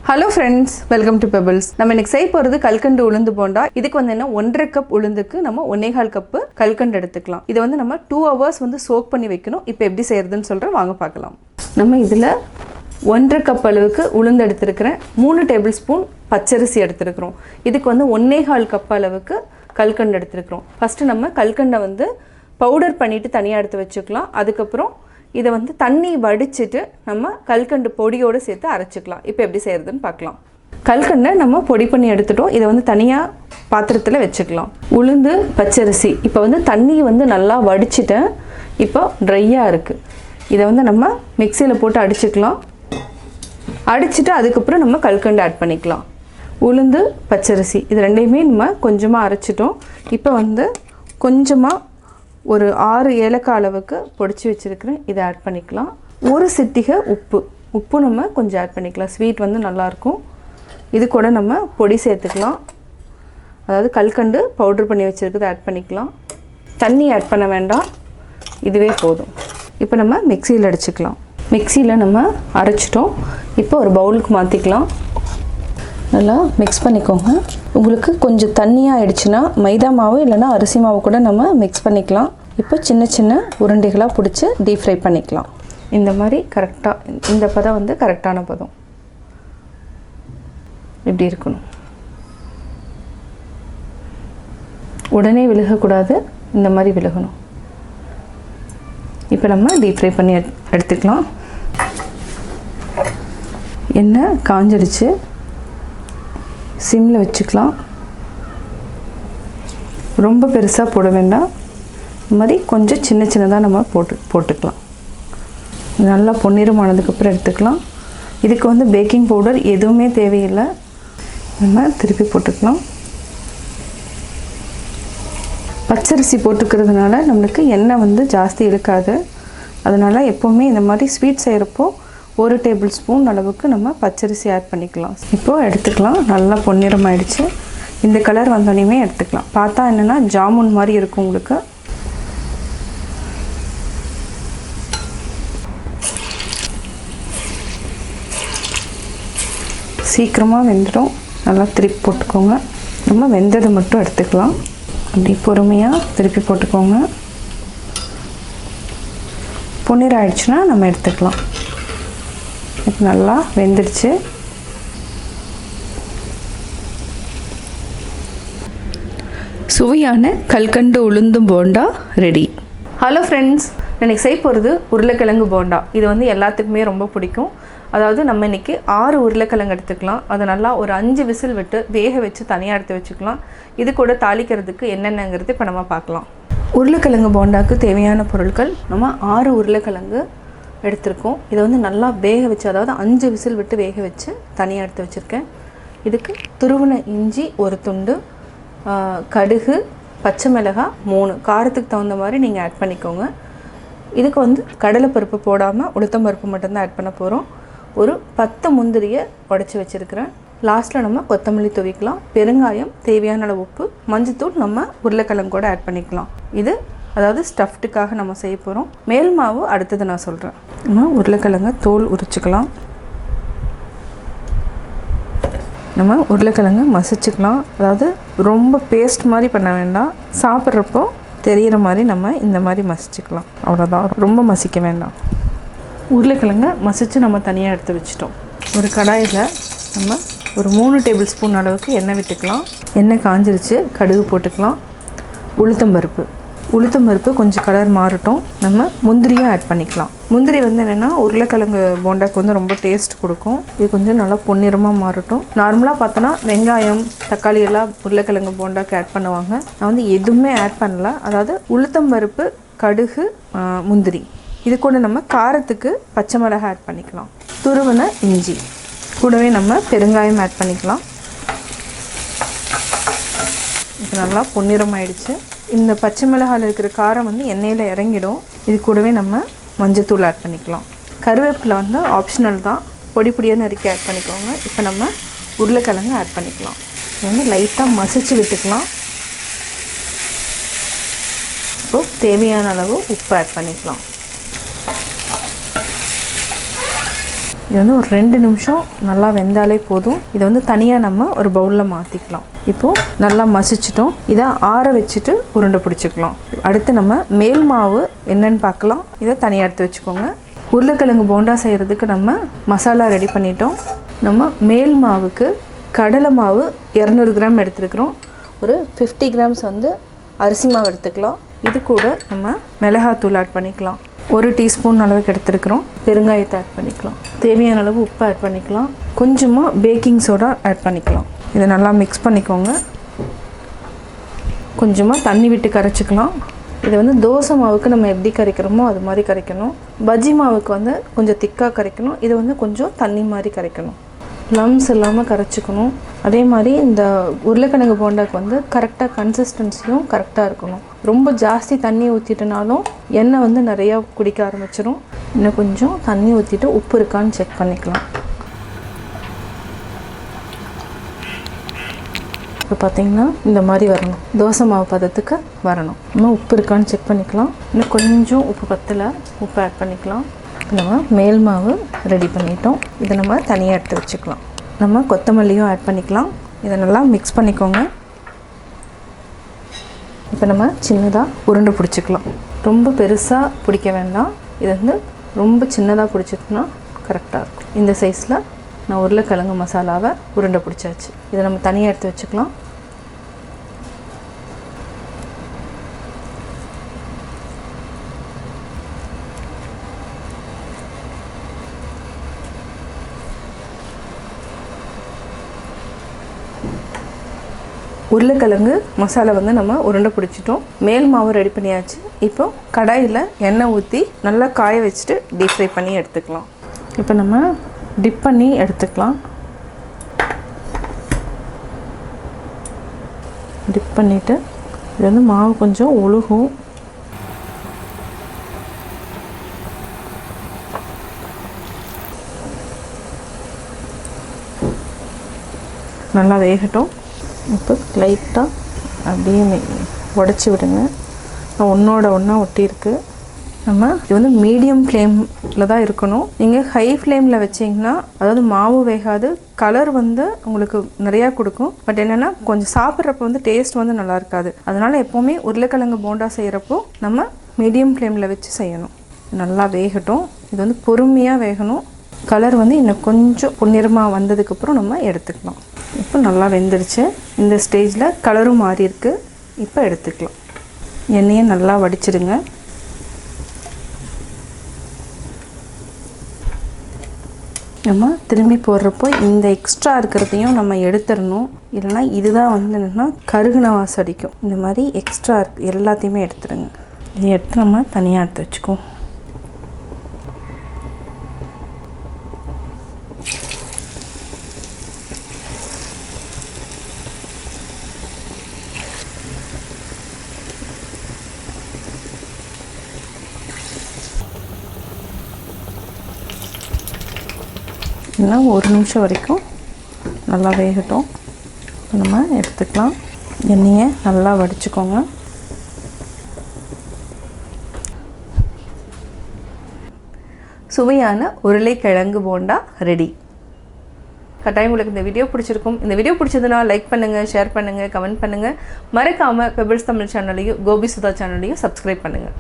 Hello friends, welcome to Pebbles. நம்ம இன்னைக்கு செய்ய போறது கல்கண்டு உளுந்து போண்டா. இதுக்கு வந்து என்ன 1.5 கப் உளுந்துக்கு நம்ம 1.25 கப் கல்கண்டு எடுத்துக்கலாம். இத வந்து நம்ம 2 hours வந்து சோக் பண்ணி வைக்கணும். இப்போ எப்படி செய்யறதுன்னு சொல்றேன், வாங்க பார்க்கலாம். நம்ம இதுல 1.5 கப் அளவுக்கு உளுந்து எடுத்துக்கிறேன். 3 டேபிள்ஸ்பூன் பச்சரிசி எடுத்துக்கிறோம். இதுக்கு வந்து 1.25 கப் அளவுக்கு கல்கண்டு எடுத்துக்கிறோம். ஃபர்ஸ்ட் நம்ம கல்கண்டை வந்து பவுடர் பண்ணிட்டு தனியா எடுத்து வச்சுக்கலாம். அதுக்கு அப்புறம் இதை வந்து தண்ணி வடிச்சிட்டு நம்ம கல்கண்டு பொடியோடு சேர்த்து அரைச்சிக்கலாம். இப்போ எப்படி செய்யறதுன்னு பார்க்கலாம். கல்கண்டை நம்ம பொடி பண்ணி எடுத்துட்டோம். இதை வந்து தனியாக பாத்திரத்தில் வச்சுக்கலாம். உளுந்து பச்சரிசி இப்போ வந்து தண்ணி வந்து நல்லா வடிச்சிட்டேன். இப்போ ட்ரையாக இருக்குது. இதை வந்து நம்ம மிக்சியில் போட்டு அடிச்சுக்கலாம். அடிச்சுட்டு அதுக்கப்புறம் நம்ம கல்கண்டு ஆட் பண்ணிக்கலாம். உளுந்து பச்சரிசி இது ரெண்டையுமே நம்ம கொஞ்சமாக அரைச்சிட்டோம். இப்போ வந்து கொஞ்சமாக ஒரு 6 ஏலக்காய் அளவுக்கு பொடிச்சு வச்சுருக்கிறேன். இதை ஆட் பண்ணிக்கலாம். ஒரு சிட்டிகை உப்பு நம்ம கொஞ்சம் ஆட் பண்ணிக்கலாம். ஸ்வீட் வந்து நல்லாயிருக்கும். இது கூட நம்ம பொடி சேர்த்துக்கலாம். அதாவது கல்கண்டு பவுட்ரு பண்ணி வச்சுருக்குது ஆட் பண்ணிக்கலாம். தண்ணி ஆட் பண்ண வேண்டாம், இதுவே போதும். இப்போ நம்ம மிக்சியில் அடிச்சுக்கலாம். மிக்சியில் நம்ம அரைச்சிட்டோம். இப்போ ஒரு பவுலுக்கு மாற்றிக்கலாம். நல்லா மிக்ஸ் பண்ணிக்கோங்க. உங்களுக்கு கொஞ்சம் தண்ணியாக ஆயிடுச்சுன்னா மைதா மாவு இல்லைனா அரிசி மாவு கூட நம்ம மிக்ஸ் பண்ணிக்கலாம். இப்போ சின்ன சின்ன உருண்டைகளாக பிடிச்சி டீப் ஃப்ரை பண்ணிக்கலாம். இந்த மாதிரி கரெக்டாக இந்த பதம் வந்து கரெக்டான பதம் இப்படி இருக்கணும். உடனே விழுகக்கூடாது, இந்த மாதிரி விழுகணும். இப்போ நம்ம டீப் ஃப்ரை பண்ணி எடுத்துக்கலாம். எண்ணெய் காஞ்சிடுச்சு, சிம்மில் வச்சுக்கலாம். ரொம்ப பெருசாக போட வேண்டாம், இந்த மாதிரி கொஞ்சம் சின்ன சின்னதாக நம்ம போட்டுக்கலாம். நல்லா பொன்னிறமானதுக்கப்புறம் எடுத்துக்கலாம். இதுக்கு வந்து பேக்கிங் பவுடர் எதுவுமே தேவையில்லை. நம்ம திருப்பி போட்டுக்கலாம். பச்சரிசி போட்டுக்கிறதுனால நம்மளுக்கு எண்ணெய் வந்து ஜாஸ்தி இழுக்காது. அதனால் எப்போவுமே இந்த மாதிரி ஸ்வீட் செய்கிறப்போ 1 டேபிள் ஸ்பூன் அளவுக்கு நம்ம பச்சரிசி ஆட் பண்ணிக்கலாம். இப்போது எடுத்துக்கலாம். நல்லா பொன்னிறம் ஆயிடுச்சு. இந்த கலர் வந்தோடனே எடுத்துக்கலாம். பார்த்தா என்னென்னா ஜாமுன் மாதிரி இருக்கும். உங்களுக்கு சீக்கிரமாக வெந்துடும். நல்லா திருப்பி போட்டுக்கோங்க. நம்ம வெந்ததை மட்டும் எடுத்துக்கலாம். அப்படி பொறுமையாக திருப்பி போட்டுக்கோங்க. பொன்னிறம் ஆயிடுச்சுன்னா நம்ம எடுத்துக்கலாம். இப்போ நல்லா வெந்துடுச்சு. சுவையான கல்கண்டு உளுந்து போண்டா ரெடி. ஹலோ ஃப்ரெண்ட்ஸ், இன்றைக்கி செய்ய போகிறது உருளைக்கிழங்கு போண்டா. இது வந்து எல்லாத்துக்குமே ரொம்ப பிடிக்கும். அதாவது நம்ம இன்றைக்கி 6 உருளைக்கிழங்கு எடுத்துக்கலாம். அதை நல்லா ஒரு 5 விசில் விட்டு வேக வச்சு தனியாக எடுத்து வச்சுக்கலாம். இது கூட தாளிக்கிறதுக்கு என்னென்னங்கிறது இப்போ நம்ம பார்க்கலாம். உருளைக்கிழங்கு போண்டாவுக்கு தேவையான பொருட்கள் நம்ம 6 உருளைக்கிழங்கு எடுத்திருக்கோம். இதை வந்து நல்லா வேக வச்சு, அதாவது 5 விசில் விட்டு வேக வச்சு தனியாக எடுத்து வச்சுருக்கேன். இதுக்கு துருவின இஞ்சி 1 துண்டு, கடுகு, பச்சை மிளகாய் 3, காரத்துக்கு தகுந்த மாதிரி நீங்கள் ஆட் பண்ணிக்கோங்க. இதுக்கு வந்து கடலைப்பருப்பு போடாமல் உளுத்தம்பருப்பு மட்டும்தான் ஆட் பண்ண போகிறோம். ஒரு 10 முந்திரியை உடச்சி வச்சுருக்கிறேன். லாஸ்ட்டில் நம்ம கொத்தமல்லி துவைக்கலாம். பெருங்காயம், தேவையான அளவு உப்பு, மஞ்சத்தூள் நம்ம உருளைக்கிழங்கு கூட ஆட் பண்ணிக்கலாம். இது அதாவது ஸ்டஃப்டுக்காக நம்ம செய்ய போகிறோம். மேல் மாவு அடுத்தது நான் சொல்கிறேன். நம்ம உருளைக்கிழங்க தோல் உரிச்சுக்கலாம். நம்ம உருளைக்கிழங்கு மசிச்சுக்கலாம். அதாவது ரொம்ப பேஸ்ட் மாதிரி பண்ண வேண்டாம். சாப்பிட்றப்போ தெரிகிற மாதிரி நம்ம இந்த மாதிரி மசிச்சுக்கலாம். அவ்வளோதான், ரொம்ப மசிக்க வேண்டாம். உருளைக்கிழங்க மசித்து நம்ம தனியாக எடுத்து வச்சிட்டோம். ஒரு கடாயில் நம்ம ஒரு 3 டேபிள் ஸ்பூன் அளவுக்கு எண்ணெய் விட்டுக்கலாம். எண்ணெய் காஞ்சிருச்சு. கடுகு போட்டுக்கலாம். உளுத்தம்பருப்பு கொஞ்சம் கலர் மாறட்டும். நம்ம முந்திரியும் ஆட் பண்ணிக்கலாம். முந்திரி வந்து என்னென்னா உருளைக்கிழங்கு போண்டாக்கு வந்து ரொம்ப டேஸ்ட் கொடுக்கும். இது கொஞ்சம் நல்லா பொன்னிறமாக மாறட்டும். நார்மலாக பார்த்தோன்னா வெங்காயம், தக்காளி எல்லாம் உருளைக்கிழங்கு போண்டாக்கு ஆட் பண்ணுவாங்க. நான் வந்து எதுவுமே ஆட் பண்ணல. அதாவது உளுத்தம்பருப்பு, கடுகு, முந்திரி, இது கூட நம்ம காரத்துக்கு பச்சை மிளகாய் ஆட் பண்ணிக்கலாம். துருவின இஞ்சி கூடவே நம்ம பெருங்காயம் ஆட் பண்ணிக்கலாம். இது நல்லா பொன்னிறம் ஆயிடுச்சு. இந்த பச்சை மிளகாயில் இருக்கிற காரம் வந்து எண்ணெயில் இறங்கிடும். இது கூடவே நம்ம மஞ்சத்தூள் ஆட் பண்ணிக்கலாம். கருவேப்பிலை வந்து ஆப்ஷனல் தான், பொடி பொடியாக நறுக்கி ஆட் பண்ணிக்கோங்க. இப்போ நம்ம உருளைக்கிழங்கு ஆட் பண்ணிக்கலாம். இது வந்து லைட்டாக மசிச்சு விட்டுக்கலாம். இப்போது தேவையான அளவு உப்பு ஆட் பண்ணிக்கலாம். இது வந்து ஒரு 2 நிமிஷம் நல்லா வெந்தாலே போதும். இதை வந்து தனியாக நம்ம ஒரு பவுலில் மாற்றிக்கலாம். இப்போது நல்லா மசிச்சிட்டோம். இதை ஆற வச்சுட்டு உருண்டை பிடிச்சிக்கலாம். அடுத்து நம்ம மேல் மாவு என்னன்னு பார்க்கலாம். இதை தனியாக எடுத்து வச்சுக்கோங்க. உருளைக்கிழங்கு போண்டா செய்கிறதுக்கு நம்ம மசாலா ரெடி பண்ணிட்டோம். நம்ம மேல் மாவுக்கு கடலை மாவு 200 கிராம் எடுத்துருக்குறோம். ஒரு 50 கிராம்ஸ் வந்து அரிசி மாவு எடுத்துக்கலாம். இது கூட நம்ம மிளகாத்தூள் ஆட் பண்ணிக்கலாம். 1 டீஸ்பூன் அளவுக்கு எடுத்துருக்குறோம். பெருங்காயத்தை ஆட் பண்ணிக்கலாம். தேவையான அளவு உப்பு ஆட் பண்ணிக்கலாம். கொஞ்சமாக பேக்கிங் சோடா ஆட் பண்ணிக்கலாம். இதை நல்லா மிக்ஸ் பண்ணிக்கோங்க. கொஞ்சமாக தண்ணி விட்டு கரைச்சிக்கலாம். இதை வந்து தோசை மாவுக்கு நம்ம எப்படி கரைக்கிறோமோ அது மாதிரி கரைக்கணும். பஜ்ஜி மாவுக்கு வந்து கொஞ்சம் திக்காக கரைக்கணும். இது வந்து கொஞ்சம் தண்ணி மாதிரி கரைக்கணும். லம்ஸ் இல்லாமல் கரைச்சிக்கணும். அதே மாதிரி இந்த உருளைக்கிழங்கு போண்டாக்கு வந்து கரெக்டாக கன்சிஸ்டன்சியும் கரெக்டாக இருக்கணும். ரொம்ப ஜாஸ்தி தண்ணி ஊற்றிட்டனாலும் எண்ணெய் வந்து நிறையா குடிக்க ஆரம்பிச்சிடும். இன்னும் கொஞ்சம் தண்ணி ஊற்றிட்டு உப்பு இருக்கான்னு செக் பண்ணிக்கலாம். இப்போ பார்த்திங்கன்னா இந்த மாதிரி வரணும். தோசை மாவு பதத்துக்கு வரணும். இன்னும் உப்பு இருக்கான்னு செக் பண்ணிக்கலாம். இன்னும் கொஞ்சம் உப்பு பத்தலை, உப்பு ஆட் பண்ணிக்கலாம். நம்ம மேல் மாவு ரெடி பண்ணிட்டோம். இதை நம்ம தனியாக எடுத்து வச்சுக்கலாம். நம்ம கொத்தமல்லியும் ஆட் பண்ணிக்கலாம். இதை நல்லா மிக்ஸ் பண்ணிக்கோங்க. இப்போ நம்ம சின்னதாக உருண்டை பிடிச்சிக்கலாம். ரொம்ப பெருசாக பிடிக்க வேண்டாம். இது வந்து ரொம்ப சின்னதாக பிடிச்சிட்டுனா கரெக்டாக இருக்கும். இந்த சைஸில் நான் உருளைக்கிழங்கு மசாலாவை உருண்டை பிடிச்சாச்சு. இதை நம்ம தனியாக எடுத்து வச்சுக்கலாம். உருளைக்கிழங்கு மசாலா வந்து நம்ம உருண்டை பிடிச்சிட்டோம். மேல் மாவு ரெடி பண்ணியாச்சு. இப்போ கடாயில் எண்ணெய் ஊற்றி நல்லா காய வச்சுட்டு டீப் ஃப்ரை பண்ணி எடுத்துக்கலாம். இப்போ நம்ம டிப் பண்ணி எடுத்துக்கலாம். டிப் பண்ணிவிட்டு இது வந்து மாவு கொஞ்சம் ஒழுகும். நல்லா வேகட்டும். இப்போ லைட்டாக அப்படியே உடச்சி விடுங்க. ஒன்றோட ஒன்றா ஒட்டியிருக்கு. நம்ம இது வந்து மீடியம் ஃப்ளேமில் தான் இருக்கணும். நீங்கள் ஹை ஃப்ளேமில் வச்சிங்கன்னா அதாவது மாவு வேகாது, கலர் வந்து உங்களுக்கு நிறையா கொடுக்கும். பட் என்னென்னா கொஞ்சம் சாப்பிட்றப்போ வந்து டேஸ்ட் வந்து நல்லா இருக்காது. அதனால் எப்போவுமே உருளைக்கிழங்கு போண்டா செய்கிறப்போ நம்ம மீடியம் ஃப்ளேமில் வச்சு செய்யணும். நல்லா வேகட்டும். இது வந்து பொறுமையாக வேகணும். கலர் வந்து இன்னும் கொஞ்சம் பொன்னிறமாக வந்ததுக்கப்புறம் நம்ம எடுத்துக்கலாம். இப்போ நல்லா வெந்துருச்சு. இந்த ஸ்டேஜில் கலரும் மாறி இருக்கு. இப்போ எடுத்துக்கலாம். எண்ணெயை நல்லா வடிச்சிடுங்க. நம்ம திரும்பி போடுறப்போ இந்த எக்ஸ்ட்ரா இருக்கிறதையும் நம்ம எடுத்துடணும். இல்லைனா இதுதான் வந்து என்னென்னா கருகுன வாசம் அடிக்கும். இந்த மாதிரி எக்ஸ்ட்ரா இருக்குது எல்லாத்தையுமே எடுத்துடுங்க. இதை எடுத்து நம்ம தனியாக எடுத்து வச்சுக்குவோம். இன்னும் 1 நிமிஷம் வரைக்கும் நல்லா வேகட்டும். நம்ம எடுத்துக்கலாம். எண்ணெயை நல்லா வடிச்சுக்கோங்க. சுவையான உருளைக்கிழங்கு போண்டா ரெடி. கட்டாயம் உங்களுக்கு இந்த வீடியோ பிடிச்சிருக்கும். இந்த வீடியோ பிடிச்சதுன்னா லைக் பண்ணுங்கள், ஷேர் பண்ணுங்கள், கமெண்ட் பண்ணுங்கள். மறக்காமல் பெபிள்ஸ் தமிழ் சேனலையும் கோபி சுதா சேனலையும் சப்ஸ்கிரைப் பண்ணுங்கள்.